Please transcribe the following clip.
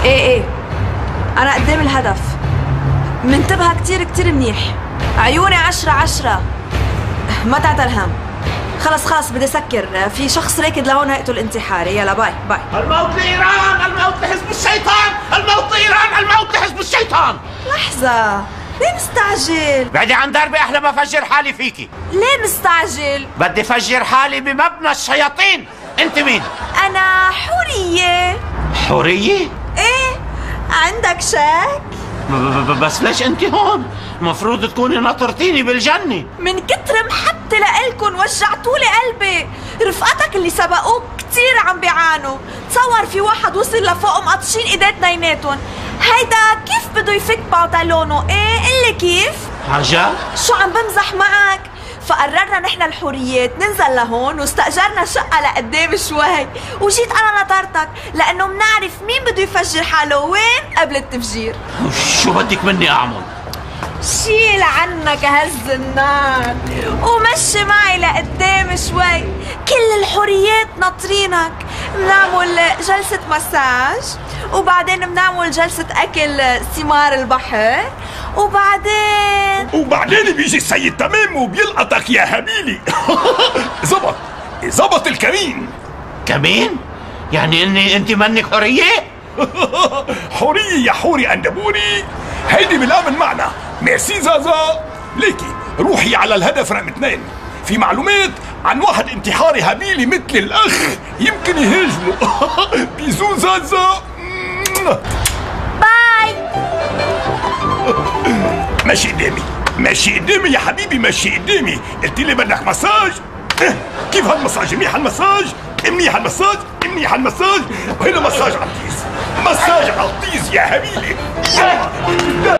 ايه انا قدام الهدف، منتبهة كتير كتير منيح، عيوني 10/10، ما تعتل هم. خلص بدي سكر، في شخص راكد لهون هيقتل انتحاري. يلا باي. الموت لإيران، الموت لحزب الشيطان، الموت لإيران، الموت لحزب الشيطان. لحظة، ليه مستعجل؟ بعدي عن دربي أحلى ما أفجر حالي فيكي. ليه مستعجل؟ بدي أفجر حالي بمبنى الشياطين. أنت مين؟ أنا حورية. حورية؟ إيه؟ عندك شك؟ بس ليش أنت هون؟ المفروض تكوني ناطرتيني بالجنة. من كتر محبتي لإلكن وجعتولي قلبي. رفقاتك اللي سبقوك كتير عم بيعانوا. تصور في واحد وصل لفوق مقطشين ايديه اثنيناتهم. هيدا كيف بده يفك بنطلونه؟ ايه قلي كيف؟ عجب؟ شو عم بمزح معك؟ فقررنا نحن الحوريات ننزل لهون واستأجرنا شقة لقدام شوي، وجيت أنا نطرتك لأنه منعرف مين بده يفجر حاله وين قبل التفجير. شو بدك مني أعمل؟ شيل عنك هز النار ومشي معي لقدام شوي. كل الحوريات ناطرينك. بنعمل جلسة مساج، وبعدين بنعمل جلسة أكل ثمار البحر، وبعدين بيجي السيد تمام وبيلقطك يا هبيلي. زبط الكمين. كمين؟ يعني إني أنت منك حورية؟ حورية يا حوري أندبوري، هيدي بالآمن معنا. ميرسي زازا. ليكي روحي على الهدف رقم 2، في معلومات عن واحد انتحاري هبيلي مثل الأخ يمكن يهاجمه. بيزو زازا. باي. ماشي قدامي يا حبيبي، ماشي قدامي. قلت لي بدك مساج. كيف هالمساج؟ منيح المساج. وهنا مساج عطيز. مساج عطيز يا هبيلي.